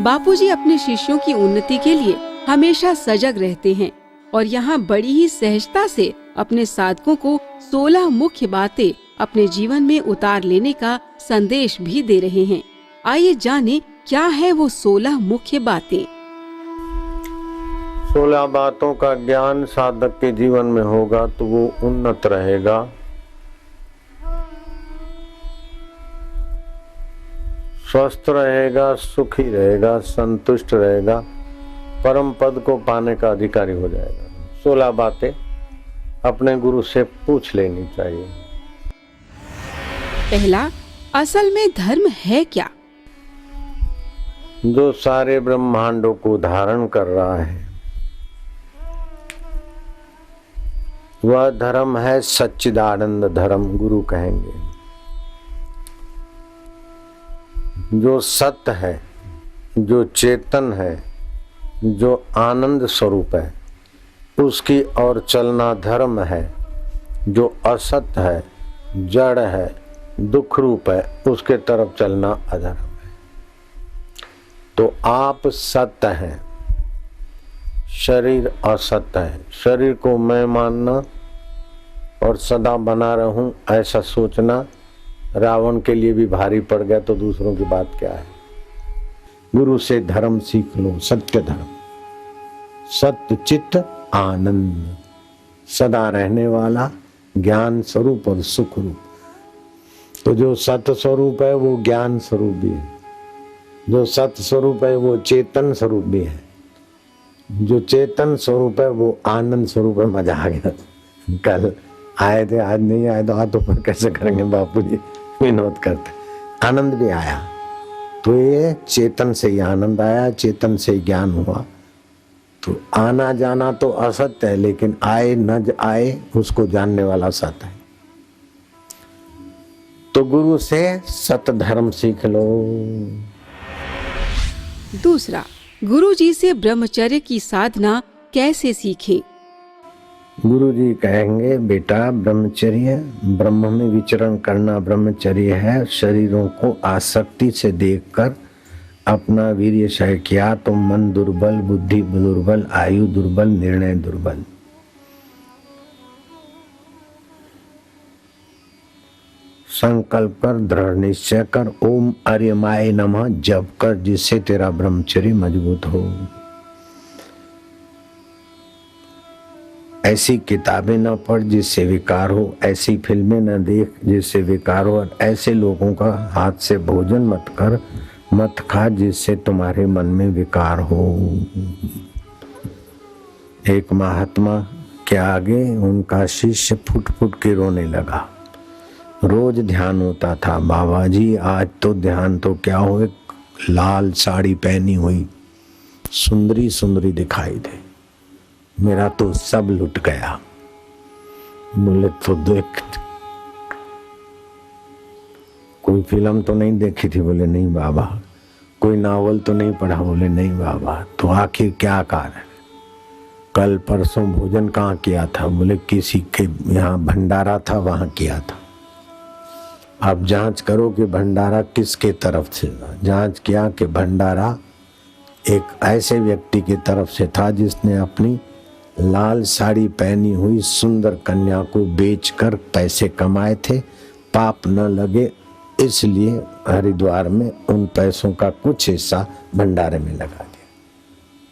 बापूजी अपने शिष्यों की उन्नति के लिए हमेशा सजग रहते हैं और यहाँ बड़ी ही सहजता से अपने साधकों को 16 मुख्य बातें अपने जीवन में उतार लेने का संदेश भी दे रहे हैं। आइए जाने क्या है वो 16 मुख्य बातें। 16 बातों का ज्ञान साधक के जीवन में होगा तो वो उन्नत रहेगा, स्वस्थ रहेगा, सुखी रहेगा, संतुष्ट रहेगा, परम पद को पाने का अधिकारी हो जाएगा। 16 बातें अपने गुरु से पूछ लेनी चाहिए। पहला, असल में धर्म है क्या? जो सारे ब्रह्मांडों को धारण कर रहा है वह धर्म है सच्चिदानंद धर्म, गुरु कहेंगे। जो सत्य है, जो चेतन है, जो आनंद स्वरूप है, उसकी ओर चलना धर्म है। जो असत्य है, जड़ है, दुख रूप है, उसके तरफ चलना अधर्म है। तो आप सत्य हैं, शरीर असत्य है। शरीर को मैं मानना और सदा बना रहूं ऐसा सोचना रावण के लिए भी भारी पड़ गया, तो दूसरों की बात क्या है। गुरु से धर्म सीख लो, सत्य धर्म, सत्य चित्त आनंद, सदा रहने वाला ज्ञान स्वरूप और सुख रूप। तो जो सत्य स्वरूप है वो ज्ञान स्वरूप भी है, जो सत्य स्वरूप है वो चेतन स्वरूप भी है, जो चेतन स्वरूप है वो आनंद स्वरूप है। मजा आ गया। कल आए थे, आज नहीं आए तो हाथों पर कैसे करेंगे बापूजी, विनोद करते। आनंद भी आया तो ये चेतन से ही आनंद आया, चेतन से ज्ञान हुआ। तो आना जाना तो असत्य है, लेकिन आए न आए उसको जानने वाला सत्य है। तो गुरु से सत्य धर्म सीख लो। दूसरा, गुरु जी से ब्रह्मचर्य की साधना कैसे सीखें? गुरु जी कहेंगे, बेटा ब्रह्मचर्य, ब्रह्म में विचरण करना ब्रह्मचर्य है। शरीरों को आसक्ति से देखकर अपना वीर्य क्षय किया तो मन दुर्बल, बुद्धि दुर्बल, आयु दुर्बल, निर्णय दुर्बल। संकल्प कर, दृढ़ निश्चय कर, ओम आर्यमाय नमः जप कर, जिससे तेरा ब्रह्मचर्य मजबूत हो। ऐसी किताबें न पढ़ जिससे विकार हो, ऐसी फिल्में न देख जिससे विकार हो, और ऐसे लोगों का हाथ से भोजन मत कर, मत खा जिससे तुम्हारे मन में विकार हो। एक महात्मा के आगे उनका शिष्य फुट फुट के रोने लगा। रोज ध्यान होता था, बाबा जी आज तो ध्यान तो क्या हो, एक लाल साड़ी पहनी हुई सुंदरी सुंदरी दिखाई दे, मेरा तो सब लुट गया। बोले तो देख, कोई फिल्म तो नहीं देखी थी? बोले नहीं बाबा। कोई नावल तो नहीं पढ़ा? बोले नहीं बाबा। तो आखिर क्या कारण? कल परसों भोजन कहाँ किया था? बोले किसी के यहाँ भंडारा था, वहां किया था। आप जांच करो कि भंडारा किसके तरफ से। जांच किया कि भंडारा एक ऐसे व्यक्ति की तरफ से था जिसने अपनी लाल साड़ी पहनी हुई सुंदर कन्या को बेचकर पैसे कमाए थे। पाप न लगे इसलिए हरिद्वार में उन पैसों का कुछ हिस्सा भंडारे में लगा दिया।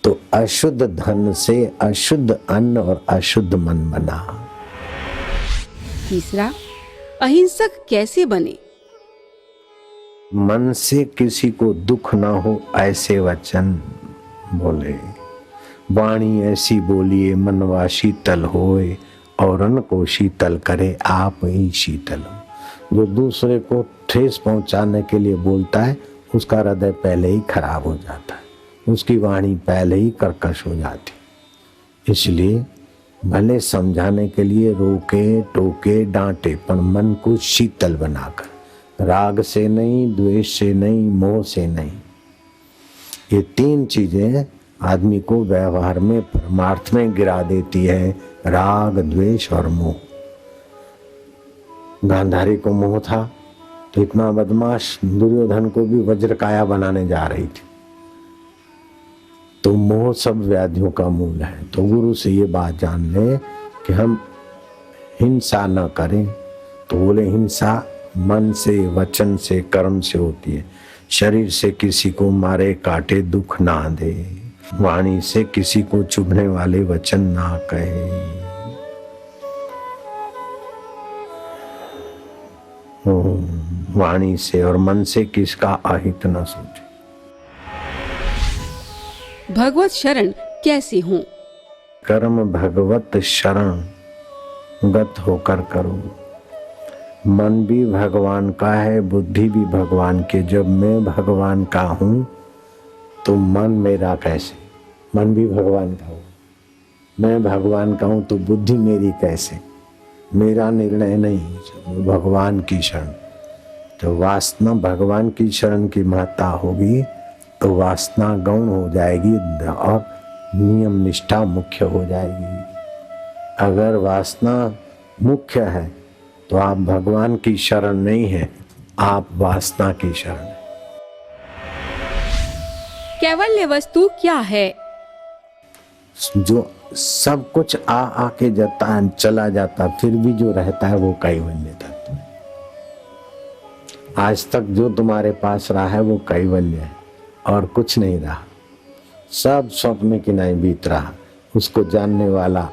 तो अशुद्ध धन से अशुद्ध अन्न और अशुद्ध मन बना। तीसरा, अहिंसक कैसे बने? मन से किसी को दुख ना हो ऐसे वचन बोले। वाणी ऐसी बोलिए मनवा शीतल होए, औरन को शीतल करे आप ही शीतल हो। जो दूसरे को ठेस पहुंचाने के लिए बोलता है उसका हृदय पहले ही खराब हो जाता है, उसकी वाणी पहले ही कर्कश हो जाती। इसलिए भले समझाने के लिए रोके टोके डांटे, पर मन को शीतल बनाकर, राग से नहीं, द्वेष से नहीं, मोह से नहीं। ये 3 चीजें आदमी को व्यवहार में परमार्थ में गिरा देती है, राग द्वेष और मोह। गांधारी को मोह था तो इतना बदमाश दुर्योधन को भी वज्रकाया बनाने जा रही थी। तो मोह सब व्याधियों का मूल है। तो गुरु से ये बात जान ले कि हम हिंसा न करें। तो बोले हिंसा मन से, वचन से, कर्म से होती है। शरीर से किसी को मारे काटे दुख ना दे, वाणी से किसी को चुभने वाले वचन ना कहे। वाणी से और मन से किसका अहित न सोचे। भगवत शरण कैसे हूँ? कर्म भगवत शरण गत होकर करो। मन भी भगवान का है, बुद्धि भी भगवान के। जब मैं भगवान का हूँ तो मन मेरा कैसे? मन भी भगवान का हो। मैं भगवान का हूँ तो बुद्धि मेरी कैसे? मेरा निर्णय नहीं, भगवान की शरण। तो वासना भगवान की शरण की महत्ता होगी तो वासना गौण हो जाएगी और नियम निष्ठा मुख्य हो जाएगी। अगर वासना मुख्य है तो आप भगवान की शरण नहीं है, आप वासना की शरण है। कैवल्य वस्तु क्या है? जो सब कुछ आके जाता है, चला जाता, फिर भी जो रहता है वो कैवल्य तत्व है। आज तक जो तुम्हारे पास रहा है वो कैवल्य है और कुछ नहीं रहा। सब स्वप्न की नहीं बीत रहा। उसको जानने वाला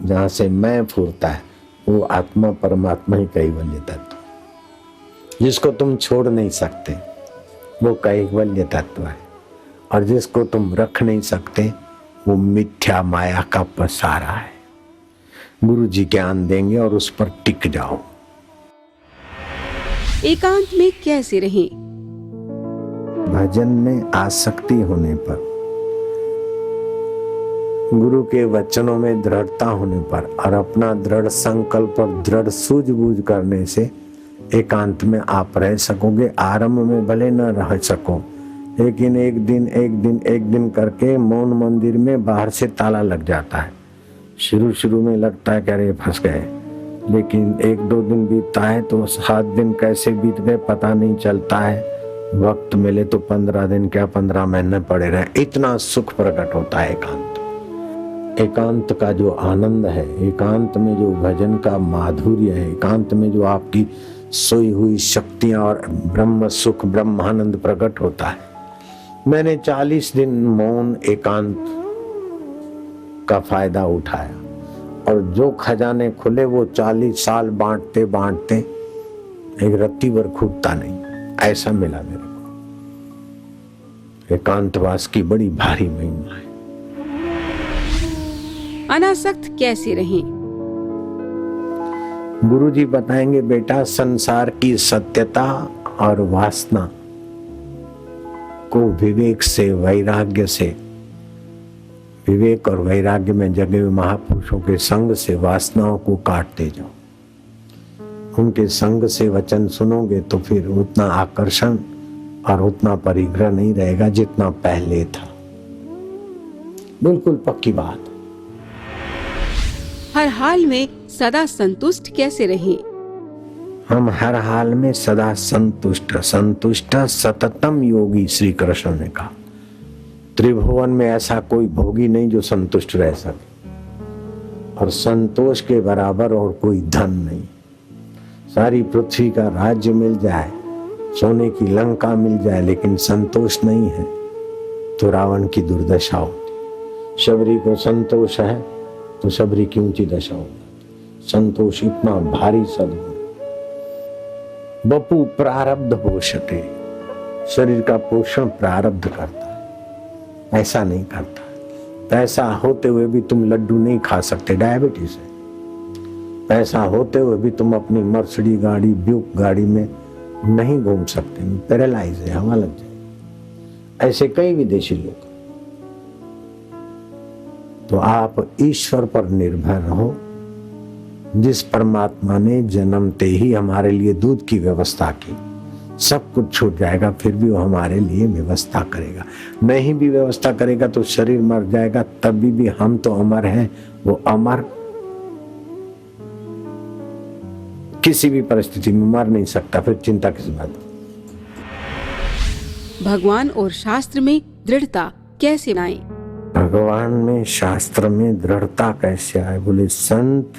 जहाँ से मैं फूरता है वो आत्मा परमात्मा ही कैवल्य तत्व। जिसको तुम छोड़ नहीं सकते वो कैवल्य तत्व है, और जिसको तुम रख नहीं सकते वो मिथ्या माया का पसारा है। गुरु जी ज्ञान देंगे और उस पर टिक जाओ। एकांत में कैसे रहें? भजन में आसक्ति होने पर, गुरु के वचनों में दृढ़ता होने पर और अपना दृढ़ संकल्प और दृढ़ सूझबूझ करने से एकांत में आप रह सकोगे। आरंभ में भले न रह सको, लेकिन एक दिन करके मौन मंदिर में बाहर से ताला लग जाता है। शुरू में लगता है कि अरे फंस गए, लेकिन 1-2 दिन बीतता है तो 7 दिन कैसे बीत गए पता नहीं चलता है। वक्त मिले तो 15 दिन क्या 15 महीने पड़े रहे। इतना सुख प्रकट होता है एकांत। एकांत का जो आनंद है, एकांत में जो भजन का माधुर्य है, एकांत में जो आपकी सोई हुई शक्तियां और ब्रह्म सुख ब्रह्मानंद प्रकट होता है। मैंने 40 दिन मौन एकांत का फायदा उठाया और जो खजाने खुले वो 40 साल बांटते बांटते एक रत्ती भर खूटता नहीं, ऐसा मिला मेरे को। एकांतवास की बड़ी भारी महिमा है। अनासक्त कैसे रहें? गुरु जी बताएंगे बेटा, संसार की सत्यता और वासना को विवेक से, वैराग्य से, विवेक और वैराग्य में जगे हुए महापुरुषों के संग से वासनाओं को काटते जाओ। उनके संग से वचन सुनोगे तो फिर उतना आकर्षण और उतना परिग्रह नहीं रहेगा जितना पहले था। बिल्कुल पक्की बात। हर हाल में सदा संतुष्ट कैसे रहें? हम हर हाल में सदा संतुष्ट सततम योगी श्री कृष्ण ने कहा। त्रिभुवन में ऐसा कोई भोगी नहीं जो संतुष्ट रह सके, और संतोष के बराबर और कोई धन नहीं। सारी पृथ्वी का राज्य मिल जाए, सोने की लंका मिल जाए, लेकिन संतोष नहीं है तो रावण की दुर्दशा होती। शबरी को संतोष है तो शबरी की ऊंची दशा होती। संतोष इतना भारी सद्गुण। बपू प्रारब्ध पोषते, शरीर का पोषण प्रारब्ध करता है, ऐसा नहीं करता। पैसा होते हुए भी तुम लड्डू नहीं खा सकते, डायबिटीज है। पैसा होते हुए भी तुम अपनी मर्सिडीज गाड़ी, ब्यूक गाड़ी में नहीं घूम सकते, पैरालाइज है, हवा लग जाए। ऐसे कई विदेशी लोग। तो आप ईश्वर पर निर्भर रहो। जिस परमात्मा ने जन्मते ही हमारे लिए दूध की व्यवस्था की, सब कुछ छूट जाएगा, फिर भी वो हमारे लिए व्यवस्था करेगा। नहीं भी व्यवस्था करेगा तो शरीर मर जाएगा, तभी भी हम तो अमर हैं। वो अमर किसी भी परिस्थिति में मर नहीं सकता, फिर चिंता किस बात की। भगवान और शास्त्र में दृढ़ता कैसे बनाएं? भगवान में, शास्त्र में दृढ़ता कैसे आए? बोले संत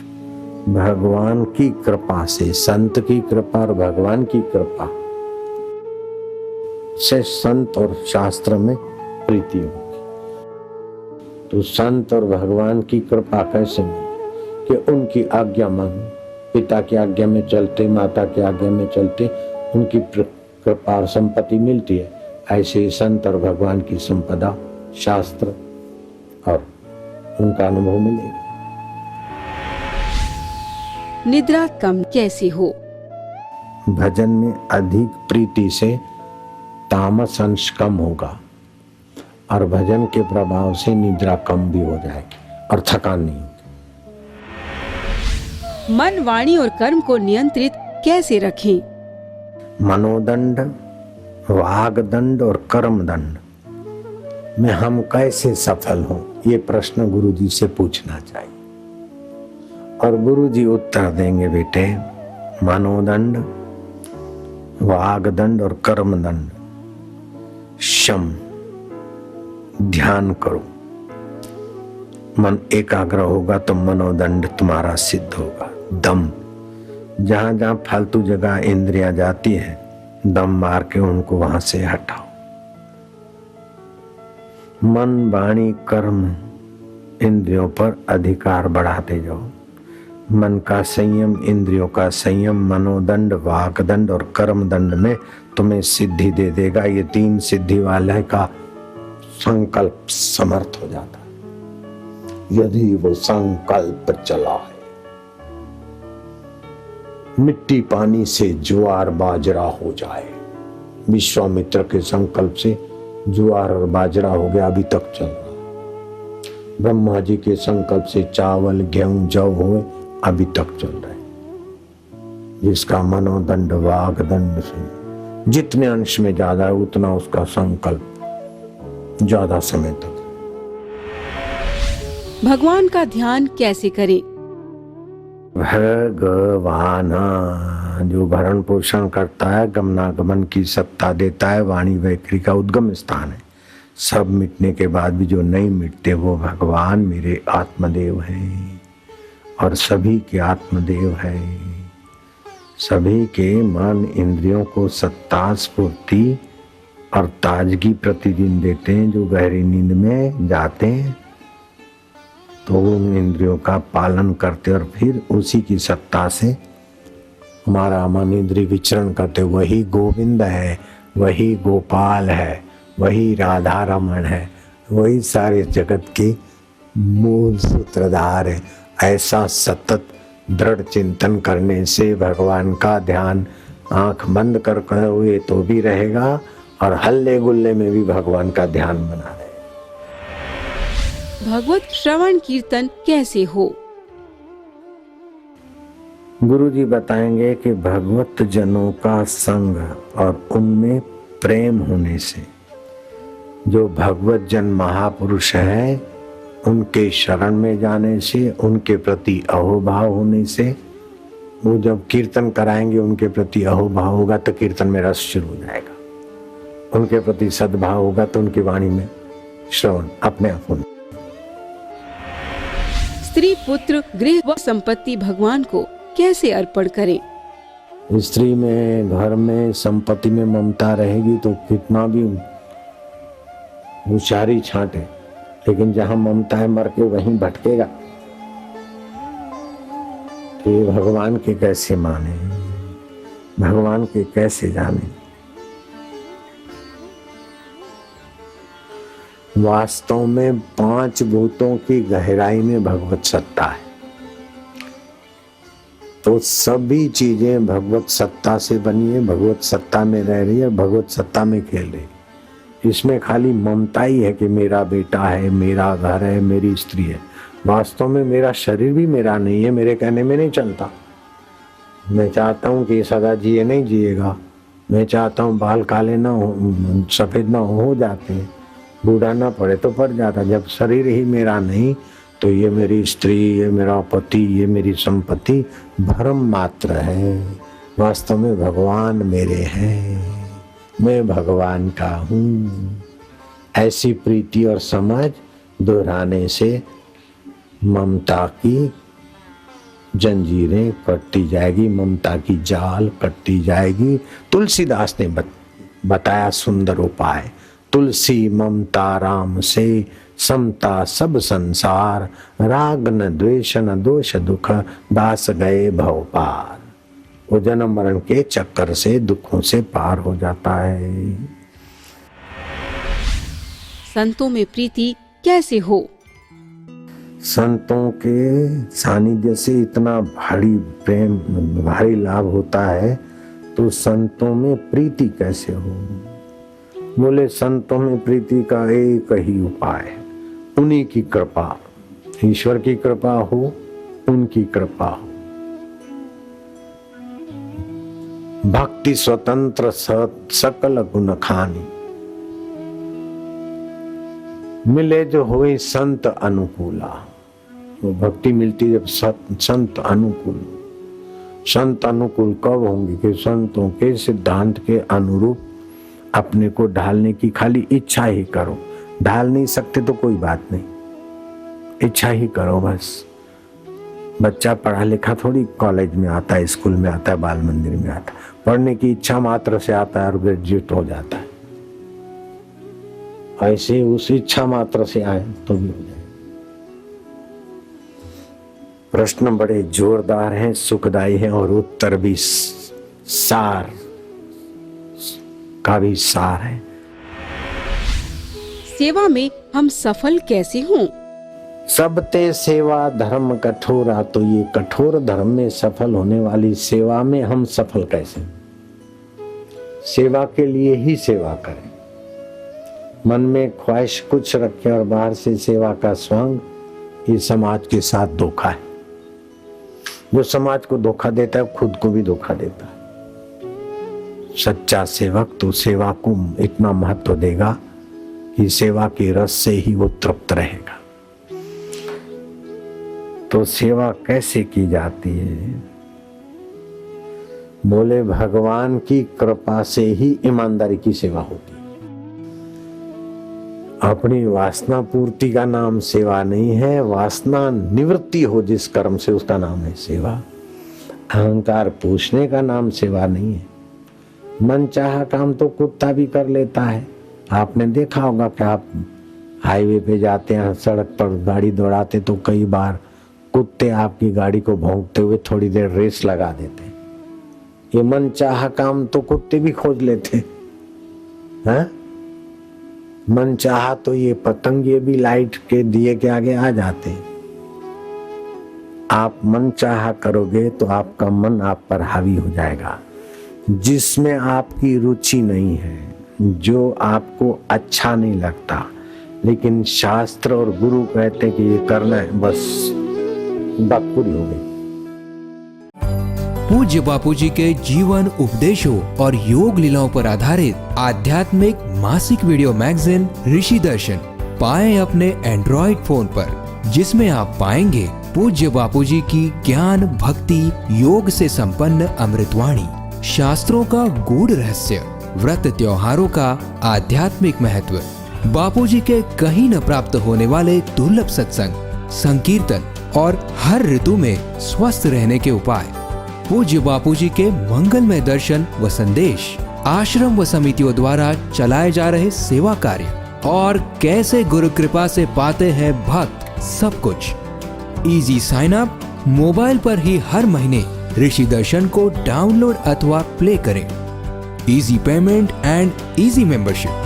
भगवान की कृपा से, संत की कृपा और भगवान की कृपा से संत और शास्त्र में प्रीति होगी। तो संत और भगवान की कृपा कैसे मिले? कि उनकी आज्ञा मानो, पिता की आज्ञा में चलते, माता की आज्ञा में चलते उनकी कृपा और संपत्ति मिलती है। ऐसे ही संत और भगवान की संपदा, शास्त्र और उनका अनुभव मिलेगा। निद्रा कम कैसे हो? भजन में अधिक प्रीति से तामस अंश कम होगा और भजन के प्रभाव से निद्रा कम भी हो जाएगी और थकान नहीं होगी। मन, वाणी और कर्म को नियंत्रित कैसे रखें? मनोदंड, वागदंड और कर्मदंड में हम कैसे सफल हों, ये प्रश्न गुरुजी से पूछना चाहिए और गुरुजी उत्तर देंगे, बेटे मनोदंड, वागदंड और कर्मदंड शम, ध्यान करो। मन एकाग्र होगा तो मनोदंड तुम्हारा सिद्ध होगा। दम, जहां जहां फालतू जगह इंद्रियां जाती है, दम मार के उनको वहां से हटाओ। मन, वाणी, कर्म, इंद्रियों पर अधिकार बढ़ाते जाओ। मन का संयम, इंद्रियों का संयम, मनोदंड, वागदंड और कर्मदंड में तुम्हें सिद्धि दे देगा। ये तीन सिद्धि वाले का संकल्प समर्थ हो जाता है यदि वो संकल्प चला है। मिट्टी पानी से ज्वार बाजरा हो जाए। विश्वामित्र के संकल्प से ज्वार और बाजरा हो गया, अभी तक चल रहा। ब्रह्मा जी के संकल्प से चावल, गेहूं, जौ हुए, अभी तक चल रहे। जिसका मनोदंड, वागदंड से जितने अंश में ज्यादा है उतना उसका संकल्प ज्यादा समय तक। भगवान का ध्यान कैसे करें? भगवान जो भरण पोषण करता है, गमनागमन की सत्ता देता है, वाणी वैखरी का उद्गम स्थान है। सब मिटने के बाद भी जो नहीं मिटते वो भगवान मेरे आत्मदेव हैं और सभी के आत्मदेव है। सभी के मन, इंद्रियों को सत्ता, स्फूर्ति और ताजगी प्रतिदिन देते हैं। जो गहरी नींद में जाते हैं तो उन इंद्रियों का पालन करते और फिर उसी की सत्ता से हमारा मन, इंद्रिय विचरण करते। वही गोविंद है, वही गोपाल है, वही राधा रमण है, वही सारे जगत के मूल सूत्रधार है। ऐसा सतत दृढ़ चिंतन करने से भगवान का ध्यान आंख बंद कर हुए तो भी रहेगा और हल्ले गुल्ले में भी भगवान का ध्यान बना रहे। भगवत श्रवण कीर्तन कैसे हो? गुरु जी बताएंगे कि भगवत जनों का संग और उनमें प्रेम होने से, जो भगवत जन महापुरुष है उनके शरण में जाने से, उनके प्रति अहोभाव होने से, वो जब कीर्तन कराएंगे उनके प्रति अहोभाव होगा तो कीर्तन में रस शुरू हो जाएगा। उनके प्रति सद्भाव होगा तो उनकी वाणी में श्रवण अपने आप होगा। स्त्री, पुत्र, गृह व संपत्ति भगवान को कैसे अर्पण करें? स्त्री में, घर में, संपत्ति में ममता रहेगी तो कितना भी होशियारी छांटे, लेकिन जहां ममता है मर के वहीं भटकेगा। तो भगवान के कैसे माने, भगवान के कैसे जाने? वास्तव में 5 भूतों की गहराई में भगवत सत्ता है। तो सभी चीजें भगवत सत्ता से बनी है, भगवत सत्ता में रह रही है, भगवत सत्ता में खेल रही है। इसमें खाली ममता ही है कि मेरा बेटा है, मेरा घर है, मेरी स्त्री है। वास्तव में मेरा शरीर भी मेरा नहीं है, मेरे कहने में नहीं चलता। मैं चाहता हूँ कि सदा जिए, नहीं जिएगा। मैं चाहता हूँ बाल काले ना हो, सफेद ना हो जाते हैं, बूढ़ा ना पड़े तो पड़ जाता। जब शरीर ही मेरा नहीं तो ये मेरी स्त्री, ये मेरा पति, ये मेरी संपत्ति भ्रम मात्र है। वास्तव में भगवान मेरे हैं, मैं भगवान का हूँ। ऐसी प्रीति और समझ दोहराने से ममता की जंजीरें कटती जाएगी, ममता की जाल कटती जाएगी। तुलसीदास ने बताया सुंदर उपाय, तुलसी ममता राम से समता सब संसार, राग न द्वेष न दोष दुख, दास गए भव पार। वो जन्म मरण के चक्कर से दुखों से पार हो जाता है। संतों में प्रीति कैसे हो? संतों के सानिध्य से इतना भारी प्रेम, भारी लाभ होता है, तो संतों में प्रीति कैसे हो? बोले संतों में प्रीति का एक ही उपाय है, उन्हीं की कृपा, ईश्वर की कृपा हो, उनकी कृपा हो। भक्ति स्वतंत्र सकल गुण खानी, मिले जो होई संत अनुकूला। वो भक्ति मिलती जब संत अनुकूल। संत अनुकूल कब होंगे? कि संतों के सिद्धांत के अनुरूप अपने को ढालने की खाली इच्छा ही करो। ढाल नहीं सकते तो कोई बात नहीं, इच्छा ही करो बस। बच्चा पढ़ा लिखा थोड़ी कॉलेज में आता है, स्कूल में आता है, बाल मंदिर में आता है। पढ़ने की इच्छा मात्र से आता है और ग्रेजुएट हो जाता है। ऐसे उस इच्छा मात्र से आए तो भी हो जाए। प्रश्न बड़े जोरदार हैं, सुखदायी हैं और उत्तर भी सार का भी सार है। सेवा में हम सफल कैसे हों? सब ते सेवा धर्म कठोरा, तो ये कठोर धर्म में सफल होने वाली सेवा में हम सफल कैसे? सेवा के लिए ही सेवा करें। मन में ख्वाहिश कुछ रखें और बाहर से सेवा का स्वांग, ये समाज के साथ धोखा है। जो समाज को धोखा देता है खुद को भी धोखा देता है। सच्चा सेवक तो सेवा को इतना महत्व देगा कि सेवा के रस से ही वो तृप्त रहेगा। तो सेवा कैसे की जाती है? बोले भगवान की कृपा से ही ईमानदारी की सेवा होती है। अपनी वासना पूर्ति का नाम सेवा नहीं है, वासना निवृत्ति हो जिस कर्म से उसका नाम है सेवा। अहंकार पूछने का नाम सेवा नहीं है। मन चाहा काम तो कुत्ता भी कर लेता है। आपने देखा होगा कि आप हाईवे पे जाते हैं, सड़क पर गाड़ी दौड़ाते तो कई बार कुत्ते आपकी गाड़ी को भौंकते हुए थोड़ी देर रेस लगा देते। ये मन चाहा काम तो कुत्ते भी खोज लेते हैं। मन चाहा तो ये पतंगे भी लाइट के दिए के आगे आ जाते। आप मन चाहा करोगे तो आपका मन आप पर हावी हो जाएगा। जिसमें आपकी रुचि नहीं है, जो आपको अच्छा नहीं लगता, लेकिन शास्त्र और गुरु कहते कि ये करना है, बस बात पूरी हो गई। पूज्य बापूजी के जीवन उपदेशों और योग लीलाओं पर आधारित आध्यात्मिक मासिक वीडियो मैगजीन ऋषि दर्शन पाएं अपने एंड्रॉइड फोन पर, जिसमें आप पाएंगे पूज्य बापूजी की ज्ञान भक्ति योग से संपन्न अमृतवाणी, शास्त्रों का गूढ़ रहस्य, व्रत त्योहारों का आध्यात्मिक महत्व, बापूजी के कहीं न प्राप्त होने वाले दुर्लभ सत्संग, संकीर्तन और हर ऋतु में स्वस्थ रहने के उपाय, पूज्य बापूजी के मंगलमय दर्शन व संदेश, आश्रम व समितियों द्वारा चलाए जा रहे सेवा कार्य और कैसे गुरु कृपा से पाते हैं भक्त सब कुछ। इजी साइन अप, मोबाइल पर ही हर महीने ऋषि दर्शन को डाउनलोड अथवा प्ले करें। Easy payment and easy membership.